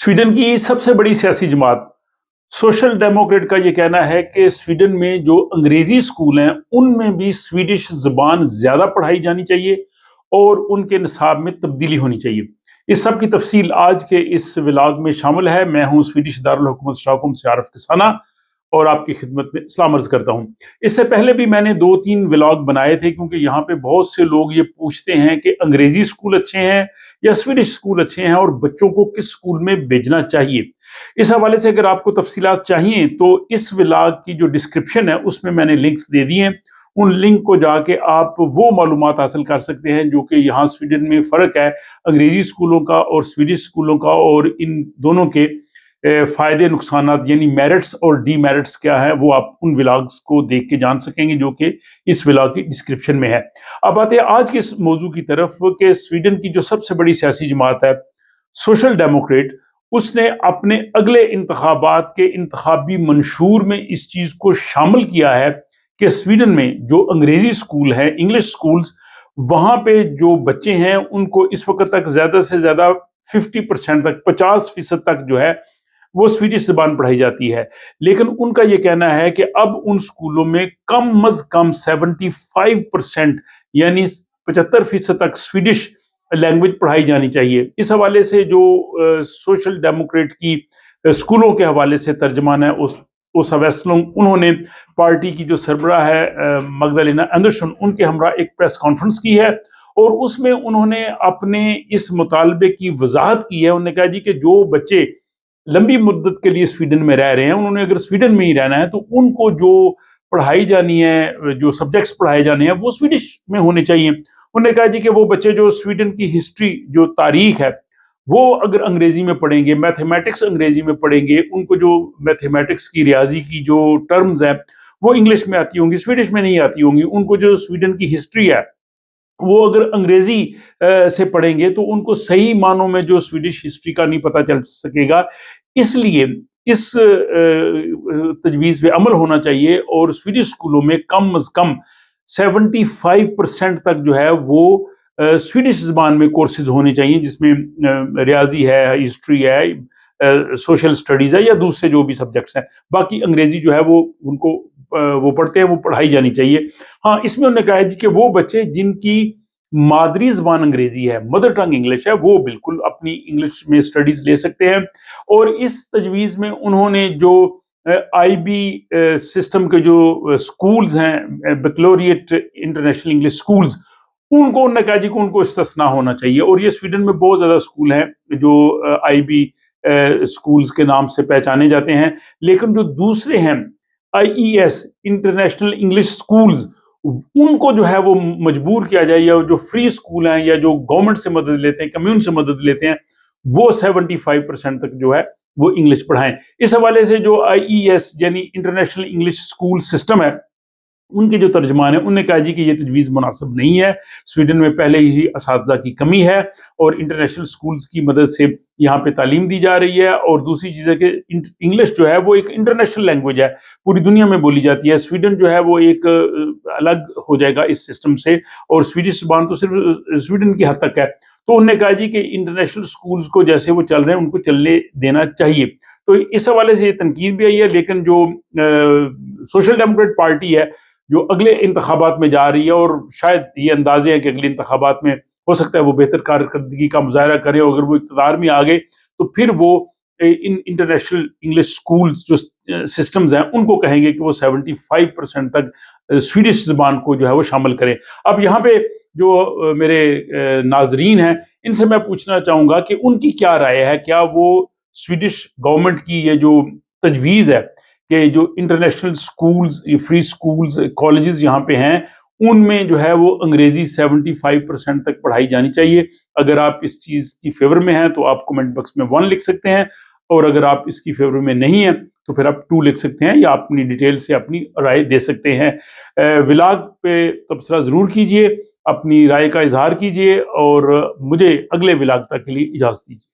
Sweden की सबसे बड़ी सियासी जमात सोशल डेमोक्रेट का ये कहना है कि स्वीडन में जो अंग्रेजी स्कूल हैं उनमें भी स्वीडिश जबान ज्यादा पढ़ाई जानी चाहिए और उनके निसाब में तब्दीली होनी चाहिए। इस सब की तफसील आज के इस व्लॉग में शामिल है। मैं हूं स्वीडिश दारुल हुकूमत स्टॉकहोम से आरिफ किसाना और आपकी खिदमत में सलाम अर्ज करता हूं। इससे पहले भी मैंने 2-3 व्लॉग बनाए थे, क्योंकि यहाँ पे बहुत से लोग ये पूछते हैं कि अंग्रेजी स्कूल अच्छे हैं या स्वीडिश स्कूल अच्छे हैं और बच्चों को किस स्कूल में भेजना चाहिए। इस हवाले से अगर आपको तफसीलात चाहिए तो इस व्लॉग की जो डिस्क्रिप्शन है उसमें मैंने लिंक्स दे दिए हैं। उन लिंक को जाके आप वो मालूमात हासिल कर सकते हैं जो कि यहाँ स्वीडन में फ़र्क है अंग्रेजी स्कूलों का और स्वीडिश स्कूलों का, और इन दोनों के फ़ायदे नुकसानात यानी मेरिट्स और डीमेरिट्स क्या है वो आप उन व्लॉग्स को देख के जान सकेंगे जो कि इस व्लॉग की डिस्क्रिप्शन में है। अब आते हैं आज के इस मौजू की तरफ कि स्वीडन की जो सबसे बड़ी सियासी जमात है सोशल डेमोक्रेट, उसने अपने अगले इंतखाबात के इंतखाबी मंशूर में इस चीज को शामिल किया है कि स्वीडन में जो अंग्रेजी स्कूल है, इंग्लिश स्कूल्स, वहां पे जो बच्चे हैं उनको इस वक्त तक ज्यादा से ज्यादा 50% तक, 50% तक जो है वो स्वीडिश जबान पढ़ाई जाती है। लेकिन उनका ये कहना है कि अब उन स्कूलों में कम अज कम 75% यानी 75% तक स्वीडिश लैंग्वेज पढ़ाई जानी चाहिए। इस हवाले से जो सोशल डेमोक्रेट की स्कूलों के हवाले से तर्जमान है उस हवैसलों, उन्होंने पार्टी की जो सरबराह है मगदलेना एंडरसन, उनके हमरा एक प्रेस कॉन्फ्रेंस की है और उसमें उन्होंने अपने इस मुतालबे की वजाहत की है। उन्होंने कहा जी कि जो बच्चे लंबी मुद्दत के लिए स्वीडन में रह रहे हैं, उन्होंने अगर स्वीडन में ही रहना है तो उनको जो पढ़ाई जानी है, जो सब्जेक्ट्स पढ़ाए जाने हैं वो स्वीडिश में होने चाहिए। उन्होंने कहा जी कि वो बच्चे जो स्वीडन की हिस्ट्री, जो तारीख है, वो अगर अंग्रेजी में पढ़ेंगे, मैथमेटिक्स अंग्रेजी में पढ़ेंगे, उनको जो मैथमेटिक्स की, रियाजी की जो टर्म्स हैं वो इंग्लिश में आती होंगी, स्वीडिश में नहीं आती होंगी, उनको जो स्वीडन की हिस्ट्री है वो अगर अंग्रेजी से पढ़ेंगे तो उनको सही मानों में जो स्वीडिश हिस्ट्री का नहीं पता चल सकेगा। इसलिए इस तजवीज़ पे अमल होना चाहिए और स्वीडिश स्कूलों में कम अज कम 75% तक जो है वो स्वीडिश ज़बान में कोर्सेज होने चाहिए, जिसमें रियाजी है, हिस्ट्री है, सोशल स्टडीज़ है या दूसरे जो भी सब्जेक्ट्स हैं। बाकी अंग्रेजी जो है वो उनको वो पढ़ते हैं, वो पढ़ाई जानी चाहिए। हाँ, इसमें उन्होंने कहा है जी कि वो बच्चे जिनकी मादरी ज़बान अंग्रेजी है, मदर टंग इंग्लिश है, वो बिल्कुल अपनी इंग्लिश में स्टडीज़ ले सकते हैं। और इस तजवीज़ में उन्होंने जो आईबी सिस्टम के जो स्कूल्स हैं, बैकलोरिएट इंटरनेशनल इंग्लिश स्कूल्स, उनको उन्होंने कहा जी कि उनको इस्तिस्ना होना चाहिए। और ये स्वीडन में बहुत ज़्यादा स्कूल हैं जो आईबी स्कूल्स के नाम से पहचाने जाते हैं। लेकिन जो दूसरे हैं आईईएस इंटरनेशनल इंग्लिश स्कूल्स, उनको जो है वो मजबूर किया जाए, या जो फ्री स्कूल हैं या जो गवर्नमेंट से मदद लेते हैं, कम्यून से मदद लेते हैं, वो 75% तक जो है वो इंग्लिश पढ़ाएं। इस हवाले से जो आईईएस यानी इंटरनेशनल इंग्लिश स्कूल सिस्टम है, उनके जो तर्जमान है उन्होंने कहा जी कि ये तजवीज़ मुनासिब नहीं है। स्वीडन में पहले ही असातिज़ा की कमी है और इंटरनेशनल स्कूल्स की मदद से यहाँ पे तालीम दी जा रही है। और दूसरी चीज़ है कि इंग्लिश जो है वो एक इंटरनेशनल लैंग्वेज है, पूरी दुनिया में बोली जाती है। स्वीडन जो है वो एक अलग हो जाएगा इस सिस्टम से, और स्वीडिश ज़बान तो सिर्फ स्वीडन की हद तक है। तो उन्होंने कहा जी कि इंटरनेशनल स्कूल्स को जैसे वो चल रहे हैं उनको चलने देना चाहिए। तो इस हवाले से ये तनकीद भी आई है। लेकिन जो सोशल डेमोक्रेट पार्टी है जो अगले इंतखाबात में जा रही है, और शायद ये अंदाजे हैं कि अगले इंतखाबात में हो सकता है वो बेहतर कारकर्दगी का मुजाहरा करे, और अगर वो इक़्तिदार में आ गए तो फिर वो इन इंटरनेशनल इंग्लिश स्कूल्स जो सिस्टम्स हैं उनको कहेंगे कि वो 75% तक स्वीडिश ज़बान को जो है वो शामिल करें। अब यहाँ पे जो मेरे नाजरीन हैं, इनसे मैं पूछना चाहूँगा कि उनकी क्या राय है। क्या वो स्वीडिश गवर्नमेंट की ये जो तजवीज़ है कि जो इंटरनेशनल स्कूल्स, ये फ्री स्कूल्स, कॉलेजेस यहाँ पे हैं, उनमें जो है वो अंग्रेजी 75% तक पढ़ाई जानी चाहिए। अगर आप इस चीज़ की फेवर में हैं तो आप कमेंट बॉक्स में 1 लिख सकते हैं, और अगर आप इसकी फेवर में नहीं हैं तो फिर आप 2 लिख सकते हैं, या अपनी डिटेल से अपनी राय दे सकते हैं। व्लॉग पे तबसरा ज़रूर कीजिए, अपनी राय का इजहार कीजिए, और मुझे अगले व्लॉग तक के लिए इजाज़त दीजिए।